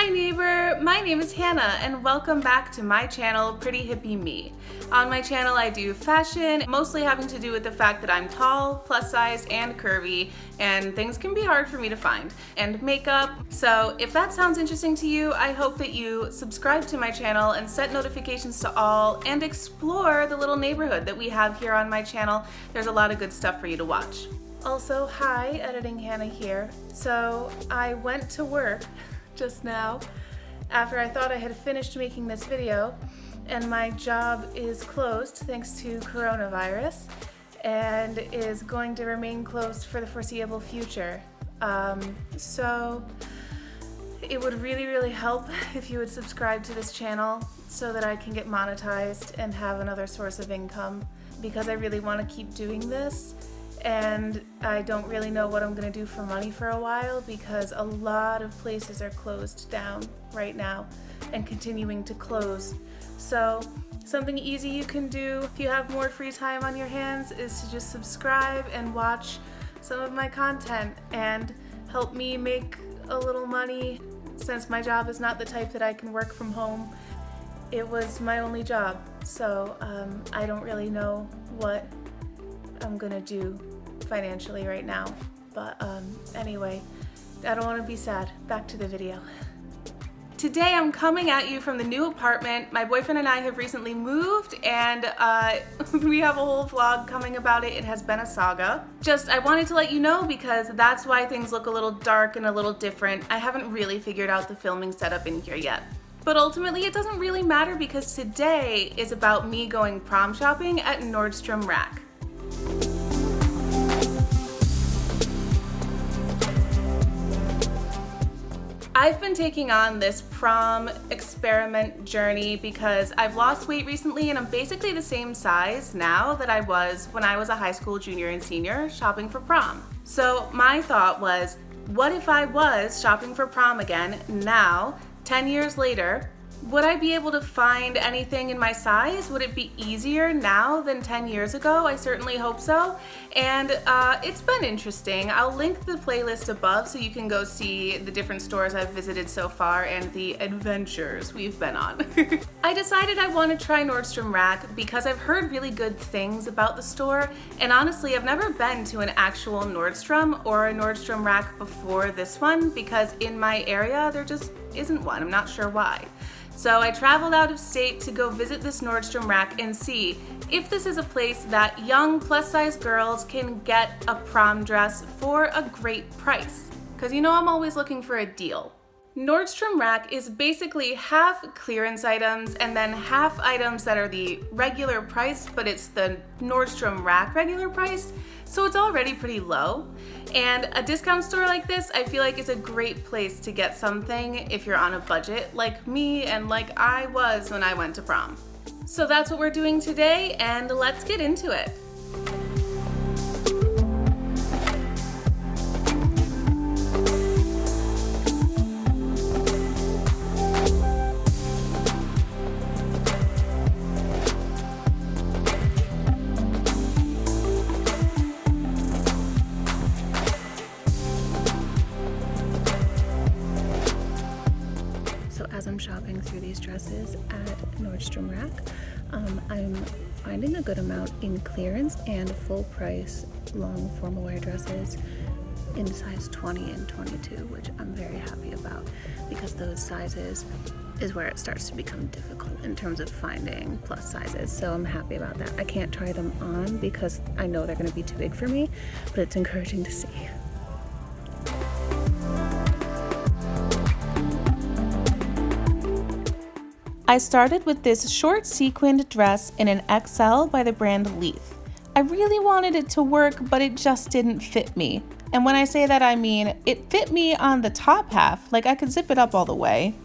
Hi neighbor, my name is Hannah and welcome back to my channel, Pretty Hippie Me. On my channel I do fashion, mostly having to do with the fact that I'm tall, plus size, and curvy, and things can be hard for me to find, and makeup. So if that sounds interesting to you, I hope that you subscribe to my channel and set notifications to all and explore the little neighborhood that we have here on my channel. There's a lot of good stuff for you to watch. Also, hi, Editing Hannah here. So I went to work just now after I thought I had finished making this video, and my job is closed thanks to coronavirus and is going to remain closed for the foreseeable future. So it would really help if you would subscribe to this channel so that I can get monetized and have another source of income, because I really want to keep doing this. And I don't really know what I'm going to do for money for a while, because a lot of places are closed down right now and continuing to close. So something easy you can do if you have more free time on your hands is to just subscribe and watch some of my content and help me make a little money, since my job is not the type that I can work from home. It was my only job, so I don't really know what I'm gonna do financially right now, but anyway, I don't want to be sad. Back to the video. Today I'm coming at you from the new apartment. My boyfriend and I have recently moved, and we have a whole vlog coming about it. It has been a saga. I wanted to let you know, because that's why things look a little dark and a little different. I haven't really figured out the filming setup in here yet. But ultimately it doesn't really matter, because today is about me going prom shopping at Nordstrom Rack. I've been taking on this prom experiment journey because I've lost weight recently, and I'm basically the same size now that I was when I was a high school junior and senior shopping for prom. So my thought was, what if I was shopping for prom again now, 10 years later? Would I be able to find anything in my size? Would it be easier now than 10 years ago? I certainly hope so. And it's been interesting. I'll link the playlist above so you can go see the different stores I've visited so far and the adventures we've been on. I decided I want to try Nordstrom Rack because I've heard really good things about the store, and honestly I've never been to an actual Nordstrom or a Nordstrom Rack before this one, because in my area there just isn't one. I'm not sure why. So I traveled out of state to go visit this Nordstrom Rack and see if this is a place that young plus-size girls can get a prom dress for a great price. Because you know I'm always looking for a deal. Nordstrom Rack is basically half clearance items and then half items that are the regular price, but it's the Nordstrom Rack regular price, so it's already pretty low. And a discount store like this, I feel like, is a great place to get something if you're on a budget like me and like I was when I went to prom. So that's what we're doing today, and let's get into it. As I'm shopping through these dresses at Nordstrom Rack, I'm finding a good amount in clearance and full price long formal wear dresses in size 20 and 22, which I'm very happy about, because those sizes is where it starts to become difficult in terms of finding plus sizes. So I'm happy about that. I can't try them on because I know they're going to be too big for me, but it's encouraging to see. I started with this short sequined dress in an XL by the brand Leith. I really wanted it to work, but it just didn't fit me. And when I say that, I mean it fit me on the top half, like I could zip it up all the way.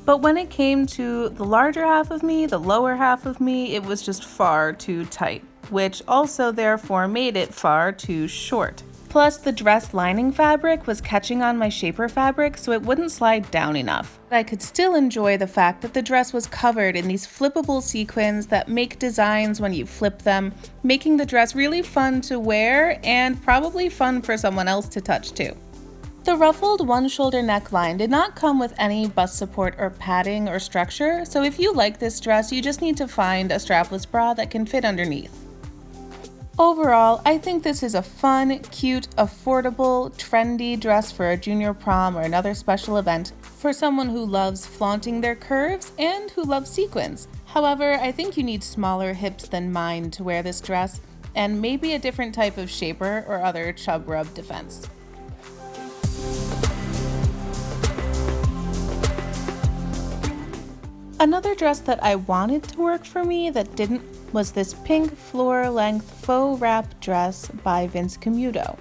But when it came to the larger half of me, the lower half of me, it was just far too tight, which also therefore made it far too short. Plus, the dress lining fabric was catching on my shaper fabric, so it wouldn't slide down enough. I could still enjoy the fact that the dress was covered in these flippable sequins that make designs when you flip them, making the dress really fun to wear and probably fun for someone else to touch too. The ruffled one-shoulder neckline did not come with any bust support or padding or structure, so if you like this dress, you just need to find a strapless bra that can fit underneath. Overall, I think this is a fun, cute, affordable, trendy dress for a junior prom or another special event for someone who loves flaunting their curves and who loves sequins. However, I think you need smaller hips than mine to wear this dress, and maybe a different type of shaper or other chub rub defense. Another dress that I wanted to work for me that didn't was this pink floor-length faux wrap dress by Vince Camuto.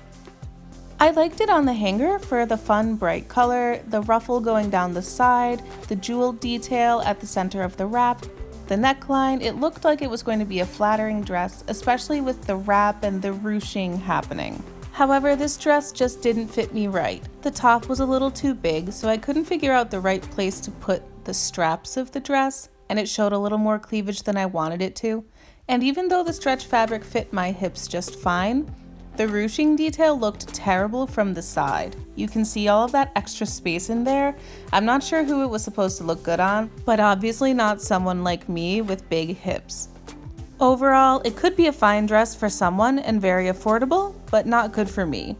I liked it on the hanger for the fun bright color, the ruffle going down the side, the jeweled detail at the center of the wrap, the neckline. It looked like it was going to be a flattering dress, especially with the wrap and the ruching happening. However, this dress just didn't fit me right. The top was a little too big, so I couldn't figure out the right place to put the straps of the dress, and it showed a little more cleavage than I wanted it to. And even though the stretch fabric fit my hips just fine, the ruching detail looked terrible from the side. You can see all of that extra space in there. I'm not sure who it was supposed to look good on, but obviously not someone like me with big hips. Overall, it could be a fine dress for someone and very affordable, but not good for me.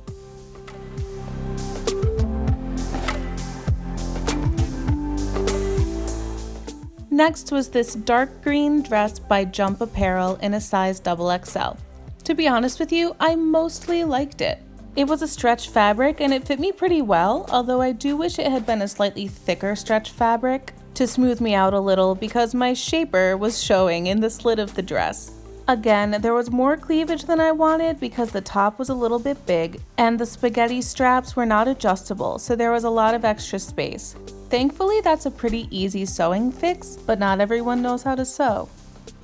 Next was this dark green dress by Jump Apparel in a size XXL. To be honest with you, I mostly liked it. It was a stretch fabric and it fit me pretty well, although I do wish it had been a slightly thicker stretch fabric to smooth me out a little because my shaper was showing in the slit of the dress. Again, there was more cleavage than I wanted because the top was a little bit big and the spaghetti straps were not adjustable, so there was a lot of extra space. Thankfully, that's a pretty easy sewing fix, but not everyone knows how to sew.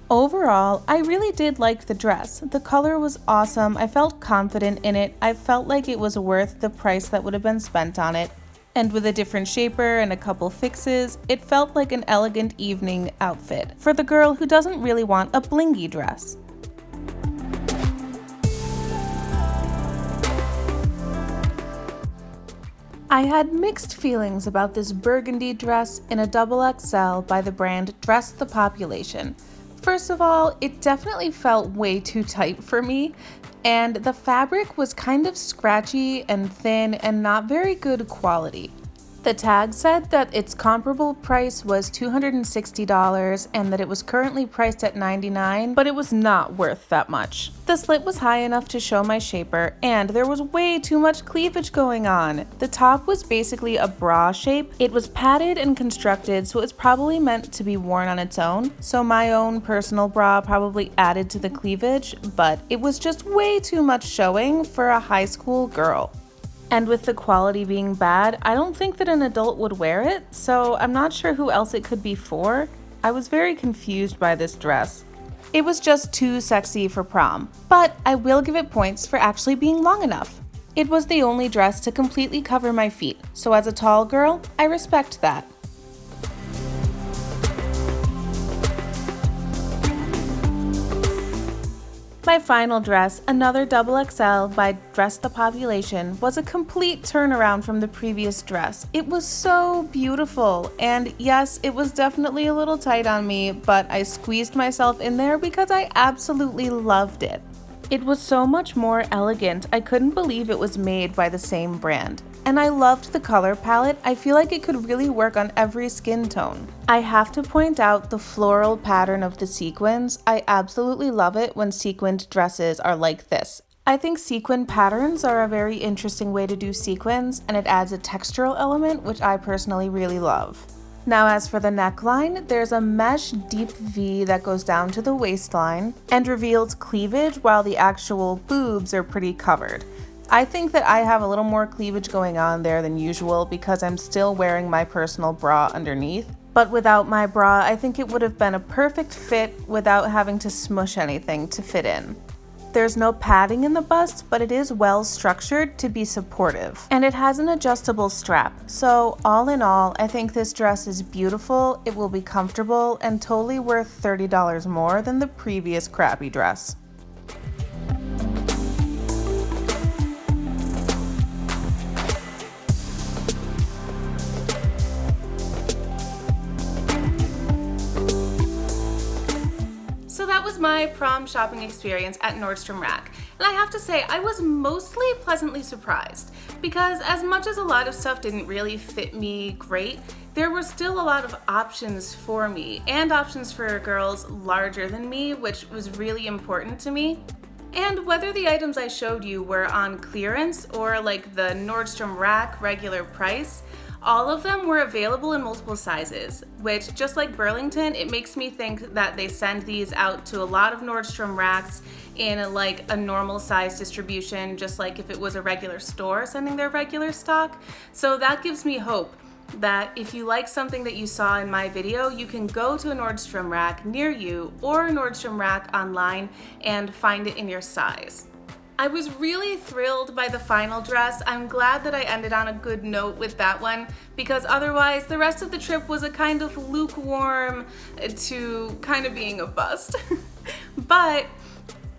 Overall, I really did like the dress. The color was awesome. I felt confident in it. I felt like it was worth the price that would have been spent on it. And with a different shaper and a couple fixes, it felt like an elegant evening outfit for the girl who doesn't really want a blingy dress. I had mixed feelings about this burgundy dress in a XXL by the brand Dress the Population. First of all, it definitely felt way too tight for me, and the fabric was kind of scratchy and thin and not very good quality. The tag said that its comparable price was $260 and that it was currently priced at $99, but it was not worth that much. The slit was high enough to show my shaper, and there was way too much cleavage going on. The top was basically a bra shape. It was padded and constructed, so it was probably meant to be worn on its own. So my own personal bra probably added to the cleavage, but it was just way too much showing for a high school girl. And with the quality being bad, I don't think that an adult would wear it, so I'm not sure who else it could be for. I was very confused by this dress. It was just too sexy for prom, but I will give it points for actually being long enough. It was the only dress to completely cover my feet, so as a tall girl, I respect that. My final dress, another XXL by Dress the Population, was a complete turnaround from the previous dress. It was so beautiful, and yes, it was definitely a little tight on me, but I squeezed myself in there because I absolutely loved it. It was so much more elegant, I couldn't believe it was made by the same brand. And I loved the color palette. I feel like it could really work on every skin tone. I have to point out the floral pattern of the sequins. I absolutely love it when sequined dresses are like this. I think sequin patterns are a very interesting way to do sequins, and it adds a textural element, which I personally really love. Now as for the neckline, there's a mesh deep V that goes down to the waistline and reveals cleavage while the actual boobs are pretty covered. I think that I have a little more cleavage going on there than usual because I'm still wearing my personal bra underneath. But without my bra, I think it would have been a perfect fit without having to smush anything to fit in. There's no padding in the bust, but it is well structured to be supportive. And it has an adjustable strap. So all in all, I think this dress is beautiful, it will be comfortable, and totally worth $30 more than the previous crappy dress. was my prom shopping experience at Nordstrom Rack. And I have to say, I was mostly pleasantly surprised because as much as a lot of stuff didn't really fit me great, there were still a lot of options for me and options for girls larger than me, which was really important to me. And whether the items I showed you were on clearance or like the Nordstrom Rack regular price, all of them were available in multiple sizes, which just like Burlington, it makes me think that they send these out to a lot of Nordstrom Racks in a normal size distribution, just like if it was a regular store sending their regular stock. So that gives me hope that if you like something that you saw in my video, you can go to a Nordstrom Rack near you or a Nordstrom Rack online and find it in your size. I was really thrilled by the final dress. I'm glad that I ended on a good note with that one because otherwise the rest of the trip was a kind of lukewarm to kind of being a bust. But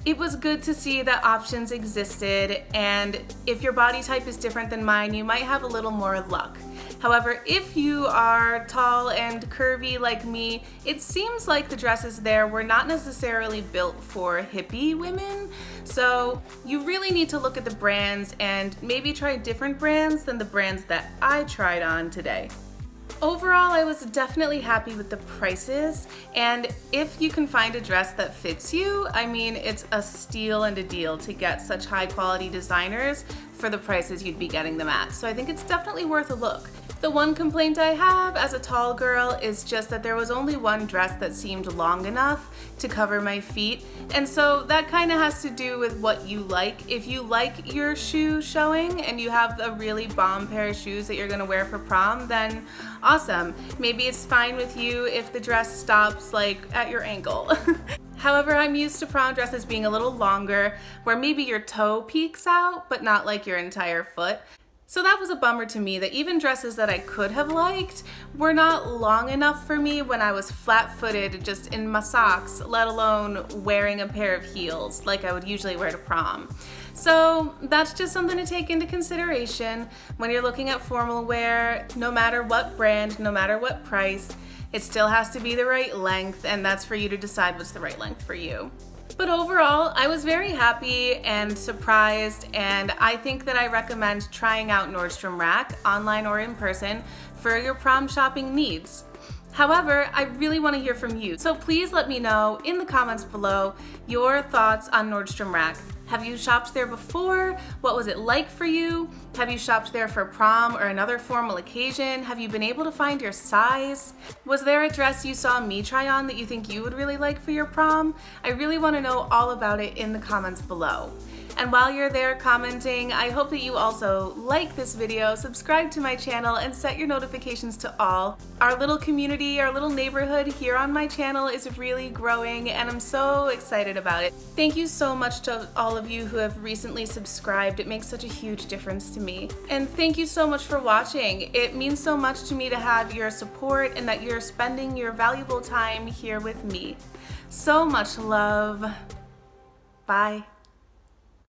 it was good to see that options existed, and if your body type is different than mine, you might have a little more luck. However, if you are tall and curvy like me, it seems like the dresses there were not necessarily built for hippie women. So you really need to look at the brands and maybe try different brands than the brands that I tried on today. Overall, I was definitely happy with the prices, and if you can find a dress that fits you, I mean, it's a steal and a deal to get such high quality designers for the prices you'd be getting them at. So I think it's definitely worth a look. The one complaint I have as a tall girl is just that there was only one dress that seemed long enough to cover my feet, and so that kind of has to do with what you like. If you like your shoe showing and you have a really bomb pair of shoes that you're gonna wear for prom, then awesome. Maybe it's fine with you if the dress stops like at your ankle. However, I'm used to prom dresses being a little longer, where maybe your toe peeks out, but not like your entire foot. So that was a bummer to me that even dresses that I could have liked were not long enough for me when I was flat-footed just in my socks, let alone wearing a pair of heels like I would usually wear to prom. So that's just something to take into consideration when you're looking at formal wear. No matter what brand, no matter what price, it still has to be the right length, and that's for you to decide what's the right length for you. But overall, I was very happy and surprised, and I think that I recommend trying out Nordstrom Rack, online or in person, for your prom shopping needs. However, I really want to hear from you, so please let me know in the comments below your thoughts on Nordstrom Rack. Have you shopped there before? What was it like for you? Have you shopped there for prom or another formal occasion? Have you been able to find your size? Was there a dress you saw me try on that you think you would really like for your prom? I really want to know all about it in the comments below. And while you're there commenting, I hope that you also like this video, subscribe to my channel, and set your notifications to all. Our little community, our little neighborhood here on my channel is really growing, and I'm so excited about it. Thank you so much to all of you who have recently subscribed. It makes such a huge difference to me. And thank you so much for watching. It means so much to me to have your support and that you're spending your valuable time here with me. So much love. Bye.